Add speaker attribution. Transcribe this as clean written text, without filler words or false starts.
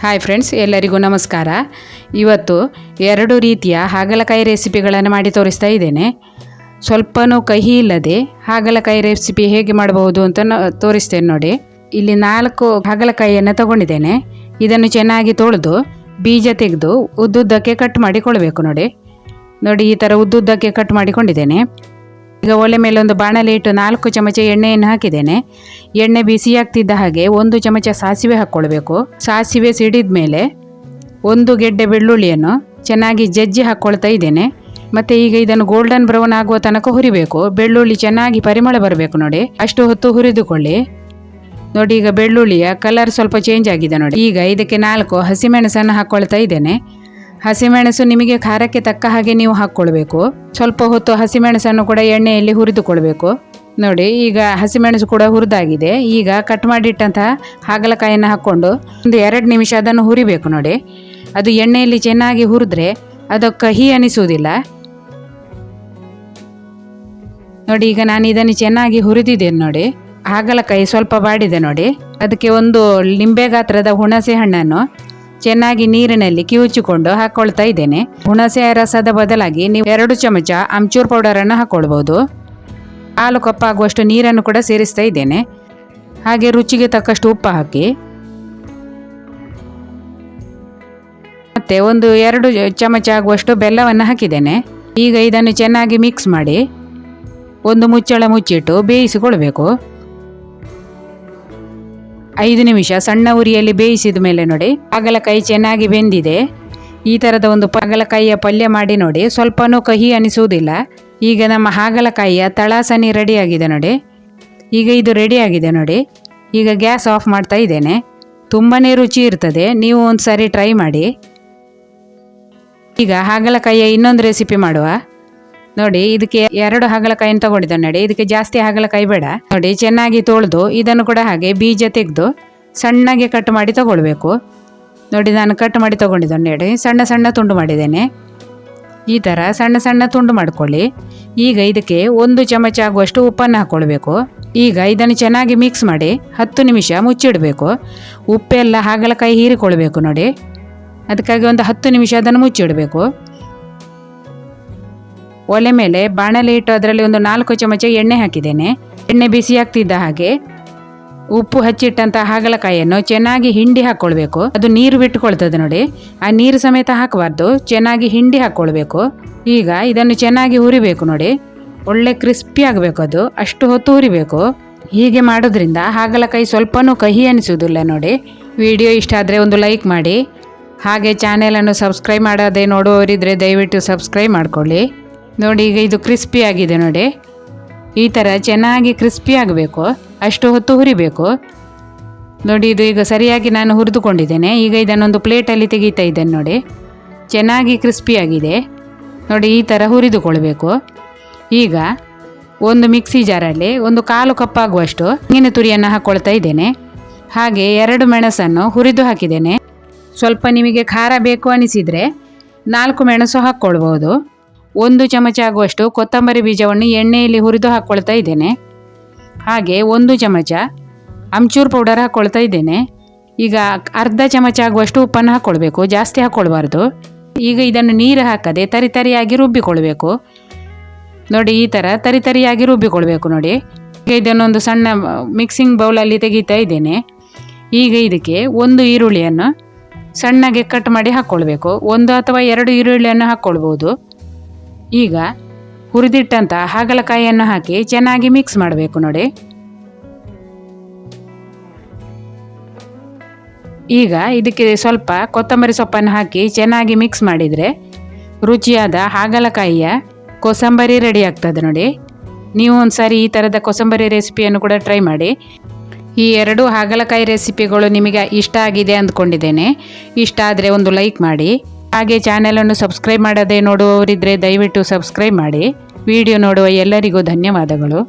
Speaker 1: Hi friends, ಎಲ್ಲರಿಗೂ ನಮಸ್ಕಾರ. ಇವತ್ತು 2 ರೀತಿಯ ಹಾಗಲಕಾಯಿ ರೆಸಿಪಿಗಳನ್ನು ಮಾಡಿ ತೋರಿಸ್ತಾ ಇದ್ದೇನೆ. ಸ್ವಲ್ಪನೂ ಕಹಿ ಇಲ್ಲದೆ ಹಾಗಲಕಾಯಿ ರೆಸಿಪಿ ಹೇಗೆ ಮಾಡಬಹುದು ಅಂತ ತೋರಿಸ್ತೇನೆ ನೋಡಿ. ಇಲ್ಲಿ 4 ಹಾಗಲಕಾಯಿಯನ್ನು ತಗೊಂಡಿದ್ದೇನೆ. ಇದನ್ನು ಚೆನ್ನಾಗಿ ತೊಳೆದು ಬೀಜ ತೆಗೆದು ಉದ್ದುದ್ದಕ್ಕೆ ಕಟ್ ಮಾಡಿಕೊಳ್ಬೇಕು ನೋಡಿ. ಈ ಥರ ಉದ್ದುದ್ದಕ್ಕೆ ಕಟ್ ಮಾಡಿಕೊಂಡಿದ್ದೇನೆ. ಈಗ ಒಲೆ ಮೇಲೆ ಒಂದು ಬಾಣಲೆ ಇಟ್ಟು 4 ಚಮಚ ಎಣ್ಣೆಯನ್ನು ಹಾಕಿದ್ದೇನೆ. ಎಣ್ಣೆ ಬಿಸಿ ಆಗ್ತಿದ್ದ ಹಾಗೆ 1 ಚಮಚ ಸಾಸಿವೆ ಹಾಕ್ಕೊಳ್ಬೇಕು. ಸಾಸಿವೆ ಸಿಡಿದ ಮೇಲೆ 1 ಗೆಡ್ಡೆ ಬೆಳ್ಳುಳ್ಳಿಯನ್ನು ಚೆನ್ನಾಗಿ ಜಜ್ಜಿ ಹಾಕ್ಕೊಳ್ತಾ ಇದ್ದೇನೆ. ಮತ್ತು ಈಗ ಇದನ್ನು ಗೋಲ್ಡನ್ ಬ್ರೌನ್ ಆಗುವ ತನಕ ಹುರಿಬೇಕು. ಬೆಳ್ಳುಳ್ಳಿ ಚೆನ್ನಾಗಿ ಪರಿಮಳ ಬರಬೇಕು ನೋಡಿ, ಅಷ್ಟು ಹೊತ್ತು ಹುರಿದುಕೊಳ್ಳಿ. ನೋಡಿ, ಈಗ ಬೆಳ್ಳುಳ್ಳಿಯ ಕಲರ್ ಸ್ವಲ್ಪ ಚೇಂಜ್ ಆಗಿದೆ ನೋಡಿ. ಈಗ ಇದಕ್ಕೆ 4 ಹಸಿಮೆಣಸನ್ನು ಹಾಕ್ಕೊಳ್ತಾ ಇದ್ದೇನೆ. ಹಸಿಮೆಣಸು ನಿಮಗೆ ಖಾರಕ್ಕೆ ತಕ್ಕ ಹಾಗೆ ನೀವು ಹಾಕ್ಕೊಳ್ಬೇಕು. ಸ್ವಲ್ಪ ಹೊತ್ತು ಹಸಿಮೆಣಸನ್ನು ಕೂಡ ಎಣ್ಣೆಯಲ್ಲಿ ಹುರಿದುಕೊಳ್ಬೇಕು ನೋಡಿ. ಈಗ ಹಸಿಮೆಣಸು ಕೂಡ ಹುರಿದಾಗಿದೆ. ಈಗ ಕಟ್ ಮಾಡಿಟ್ಟಂತಹ ಹಾಗಲಕಾಯಿಯನ್ನು ಹಾಕ್ಕೊಂಡು ಒಂದು 2 ನಿಮಿಷ ಅದನ್ನು ಹುರಿಬೇಕು ನೋಡಿ. ಅದು ಎಣ್ಣೆಯಲ್ಲಿ ಚೆನ್ನಾಗಿ ಹುರಿದ್ರೆ ಅದು ಕಹಿ ಅನಿಸುವುದಿಲ್ಲ ನೋಡಿ. ಈಗ ನಾನು ಇದನ್ನು ಚೆನ್ನಾಗಿ ಹುರಿದಿದ್ದೇನೆ ನೋಡಿ. ಹಾಗಲಕಾಯಿ ಸ್ವಲ್ಪ ಬಾಡಿದೆ ನೋಡಿ. ಅದಕ್ಕೆ ಒಂದು ಲಿಂಬೆ ಗಾತ್ರದ ಹುಣಸೆ ಹಣ್ಣನ್ನು ಚೆನ್ನಾಗಿ ನೀರಿನಲ್ಲಿ ಕಿವುಚಿಕೊಂಡು ಹಾಕ್ಕೊಳ್ತಾ ಇದ್ದೇನೆ. ಹುಣಸೆ ರಸದ ಬದಲಾಗಿ ನೀವು 2 ಚಮಚ ಆಮ್ಚೂರ್ ಪೌಡರನ್ನು ಹಾಕ್ಕೊಳ್ಬೋದು. 1/4 ಕಪ್ ಆಗುವಷ್ಟು ನೀರನ್ನು ಕೂಡ ಸೇರಿಸ್ತಾ ಇದ್ದೇನೆ. ಹಾಗೆ ರುಚಿಗೆ ತಕ್ಕಷ್ಟು ಉಪ್ಪು ಹಾಕಿ, ಮತ್ತೆ ಒಂದು 2 ಚಮಚ ಆಗುವಷ್ಟು ಬೆಲ್ಲವನ್ನು ಹಾಕಿದ್ದೇನೆ. ಈಗ ಇದನ್ನು ಚೆನ್ನಾಗಿ ಮಿಕ್ಸ್ ಮಾಡಿ ಒಂದು ಮುಚ್ಚಳ ಮುಚ್ಚಿಟ್ಟು ಬೇಯಿಸಿಕೊಳ್ಬೇಕು. 5 ನಿಮಿಷ ಸಣ್ಣ ಉರಿಯಲ್ಲಿ ಬೇಯಿಸಿದ ಮೇಲೆ ನೋಡಿ ಹಾಗಲಕಾಯಿ ಚೆನ್ನಾಗಿ ಬೆಂದಿದೆ. ಈ ಥರದ ಒಂದು ಹಾಗಲಕಾಯಿಯ ಪಲ್ಯ ಮಾಡಿ ನೋಡಿ, ಸ್ವಲ್ಪನೂ ಕಹಿ ಅನಿಸುವುದಿಲ್ಲ. ಈಗ ನಮ್ಮ ಹಾಗಲಕಾಯಿಯ ತಳಾಸನಿ ರೆಡಿಯಾಗಿದೆ ನೋಡಿ. ಈಗ ಇದು ರೆಡಿಯಾಗಿದೆ ನೋಡಿ. ಈಗ ಗ್ಯಾಸ್ ಆಫ್ ಮಾಡ್ತಾ ಇದ್ದೇನೆ. ತುಂಬಾ ರುಚಿ ಇರ್ತದೆ, ನೀವು ಒಂದು ಸಾರಿ ಟ್ರೈ ಮಾಡಿ. ಈಗ ಹಾಗಲಕಾಯಿಯ ಇನ್ನೊಂದು ರೆಸಿಪಿ ಮಾಡುವ ನೋಡಿ. ಇದಕ್ಕೆ 2 ಹಾಗಲಕಾಯಿಯನ್ನು ತಗೊಂಡಿದ್ದೆ ನೋಡಿ. ಇದಕ್ಕೆ ಜಾಸ್ತಿ ಹಾಗಲಕಾಯಿ ಬೇಡ ನೋಡಿ. ಚೆನ್ನಾಗಿ ತೊಳೆದು ಇದನ್ನು ಕೂಡ ಹಾಗೆ ಬೀಜ ತೆಗೆದು ಸಣ್ಣಗೆ ಕಟ್ ಮಾಡಿ ತಗೊಳ್ಬೇಕು ನೋಡಿ. ನಾನು ಕಟ್ ಮಾಡಿ ತಗೊಂಡಿದ್ದೇನೆ ನೋಡಿ. ಸಣ್ಣ ಸಣ್ಣ ತುಂಡು ಮಾಡಿದ್ದೇನೆ. ಈ ಥರ ಸಣ್ಣ ಸಣ್ಣ ತುಂಡು ಮಾಡ್ಕೊಳ್ಳಿ. ಈಗ ಇದಕ್ಕೆ 1 ಚಮಚ ಆಗುವಷ್ಟು ಉಪ್ಪನ್ನು ಹಾಕ್ಕೊಳ್ಬೇಕು. ಈಗ ಇದನ್ನು ಚೆನ್ನಾಗಿ ಮಿಕ್ಸ್ ಮಾಡಿ 10 ನಿಮಿಷ ಮುಚ್ಚಿಡಬೇಕು. ಉಪ್ಪೆಲ್ಲ ಹಾಗಲಕಾಯಿ ಹೀರಿಕೊಳ್ಬೇಕು ನೋಡಿ. ಅದಕ್ಕಾಗಿ ಒಂದು 10 ನಿಮಿಷ ಅದನ್ನು ಮುಚ್ಚಿಡಬೇಕು. ಒಲೆ ಮೇಲೆ ಬಾಣಲೆ ಇಟ್ಟು ಅದರಲ್ಲಿ ಒಂದು 4 ಚಮಚ ಎಣ್ಣೆ ಹಾಕಿದ್ದೇನೆ. ಎಣ್ಣೆ ಬಿಸಿ ಆಗ್ತಿದ್ದ ಹಾಗೆ ಉಪ್ಪು ಹಚ್ಚಿಟ್ಟಂಥ ಹಾಗಲಕಾಯಿಯನ್ನು ಚೆನ್ನಾಗಿ ಹಿಂಡಿ ಹಾಕ್ಕೊಳ್ಬೇಕು. ಅದು ನೀರು ಬಿಟ್ಟುಕೊಳ್ತದೆ ನೋಡಿ. ಆ ನೀರು ಸಮೇತ ಹಾಕಬಾರ್ದು, ಚೆನ್ನಾಗಿ ಹಿಂಡಿ ಹಾಕ್ಕೊಳ್ಬೇಕು. ಈಗ ಇದನ್ನು ಚೆನ್ನಾಗಿ ಹುರಿಬೇಕು ನೋಡಿ. ಒಳ್ಳೆ ಕ್ರಿಸ್ಪಿ ಆಗಬೇಕು, ಅದು ಅಷ್ಟು ಹೊತ್ತು ಹುರಿಬೇಕು. ಹೀಗೆ ಮಾಡೋದ್ರಿಂದ ಹಾಗಲಕಾಯಿ ಸ್ವಲ್ಪನೂ ಕಹಿ ಅನಿಸುವುದಿಲ್ಲ ನೋಡಿ. ವಿಡಿಯೋ ಇಷ್ಟ ಆದರೆ ಒಂದು ಲೈಕ್ ಮಾಡಿ. ಹಾಗೆ ಚಾನೆಲನ್ನು ಸಬ್ಸ್ಕ್ರೈಬ್ ಮಾಡದೆ ನೋಡುವವರಿದ್ದರೆ ದಯವಿಟ್ಟು ಸಬ್ಸ್ಕ್ರೈಬ್ ಮಾಡ್ಕೊಳ್ಳಿ ನೋಡಿ. ಈಗ ಇದು ಕ್ರಿಸ್ಪಿ ಆಗಿದೆ ನೋಡಿ. ಈ ಥರ ಚೆನ್ನಾಗಿ ಕ್ರಿಸ್ಪಿ ಆಗಬೇಕು, ಅಷ್ಟು ಹೊತ್ತು ಹುರಿಬೇಕು ನೋಡಿ. ಇದು ಈಗ ಸರಿಯಾಗಿ ನಾನು ಹುರಿದುಕೊಂಡಿದ್ದೇನೆ. ಈಗ ಇದನ್ನೊಂದು ಪ್ಲೇಟಲ್ಲಿ ತೆಗಿತಾ ಇದ್ದೇನೆ ನೋಡಿ. ಚೆನ್ನಾಗಿ ಕ್ರಿಸ್ಪಿ ಆಗಿದೆ ನೋಡಿ. ಈ ಥರ ಹುರಿದುಕೊಳ್ಬೇಕು. ಈಗ ಒಂದು ಮಿಕ್ಸಿ ಜಾರಲ್ಲಿ ಒಂದು 1/4 ಕಪ್ ಆಗುವಷ್ಟು ತೆಂಗಿನ ತುರಿಯನ್ನು ಹಾಕ್ಕೊಳ್ತಾ ಇದ್ದೇನೆ. ಹಾಗೆ 2 ಮೆಣಸನ್ನು ಹುರಿದು ಹಾಕಿದ್ದೇನೆ. ಸ್ವಲ್ಪ ನಿಮಗೆ ಖಾರ ಬೇಕು ಅನಿಸಿದರೆ 4 ಮೆಣಸು ಹಾಕ್ಕೊಳ್ಬೋದು. 1 ಚಮಚ ಆಗುವಷ್ಟು ಕೊತ್ತಂಬರಿ ಬೀಜವನ್ನು ಎಣ್ಣೆಯಲ್ಲಿ ಹುರಿದು ಹಾಕ್ಕೊಳ್ತಾ ಇದ್ದೇನೆ. ಹಾಗೆ 1 ಚಮಚ ಆಮ್ಚೂರ್ ಪೌಡರ್ ಹಾಕ್ಕೊಳ್ತಾ ಇದ್ದೇನೆ. ಈಗ ಅರ್ಧ ಚಮಚ ಆಗುವಷ್ಟು ಉಪ್ಪನ್ನು ಹಾಕ್ಕೊಳ್ಬೇಕು, ಜಾಸ್ತಿ ಹಾಕ್ಕೊಳ್ಬಾರ್ದು. ಈಗ ಇದನ್ನು ನೀರು ಹಾಕದೆ ತರಿತರಿಯಾಗಿ ರುಬ್ಬಿಕೊಳ್ಬೇಕು ನೋಡಿ. ಈ ಥರ ತರಿತರಿಯಾಗಿ ರುಬ್ಬಿಕೊಳ್ಬೇಕು ನೋಡಿ. ಈಗ ಇದನ್ನೊಂದು ಸಣ್ಣ ಮಿಕ್ಸಿಂಗ್ ಬೌಲಲ್ಲಿ ತೆಗಿತಾ ಇದ್ದೇನೆ. ಈಗ ಇದಕ್ಕೆ 1 ಈರುಳ್ಳಿಯನ್ನು ಸಣ್ಣಗೆ ಕಟ್ ಮಾಡಿ ಹಾಕ್ಕೊಳ್ಬೇಕು. 1 ಅಥವಾ 2 ಈರುಳ್ಳಿಯನ್ನು ಹಾಕ್ಕೊಳ್ಬೋದು. ಈಗ ಹುರಿದಿಟ್ಟಂಥ ಹಾಗಲಕಾಯಿಯನ್ನು ಹಾಕಿ ಚೆನ್ನಾಗಿ ಮಿಕ್ಸ್ ಮಾಡಬೇಕು ನೋಡಿ. ಈಗ ಇದಕ್ಕೆ ಸ್ವಲ್ಪ ಕೊತ್ತಂಬರಿ ಸೊಪ್ಪನ್ನು ಹಾಕಿ ಚೆನ್ನಾಗಿ ಮಿಕ್ಸ್ ಮಾಡಿದರೆ ರುಚಿಯಾದ ಹಾಗಲಕಾಯಿಯ ಕೋಸಂಬರಿ ರೆಡಿ ಆಗ್ತದೆ ನೋಡಿ. ನೀವು ಒಂದು ಸಾರಿ ಈ ಥರದ ಕೋಸಂಬರಿ ರೆಸಿಪಿಯನ್ನು ಕೂಡ ಟ್ರೈ ಮಾಡಿ. ಈ 2 ಹಾಗಲಕಾಯಿ ರೆಸಿಪಿಗಳು ನಿಮಗೆ ಇಷ್ಟ ಆಗಿದೆ ಅಂದ್ಕೊಂಡಿದ್ದೇನೆ. ಇಷ್ಟ ಆದರೆ ಒಂದು ಲೈಕ್ ಮಾಡಿ. ಹಾಗೆ ಚಾನೆಲನ್ನು ಸಬ್ಸ್ಕ್ರೈಬ್ ಮಾಡದೆ ನೋಡುವವರಿದ್ದರೆ ದಯವಿಟ್ಟು ಸಬ್ಸ್ಕ್ರೈಬ್ ಮಾಡಿ. ವಿಡಿಯೋ ನೋಡುವ ಎಲ್ಲರಿಗೂ ಧನ್ಯವಾದಗಳು.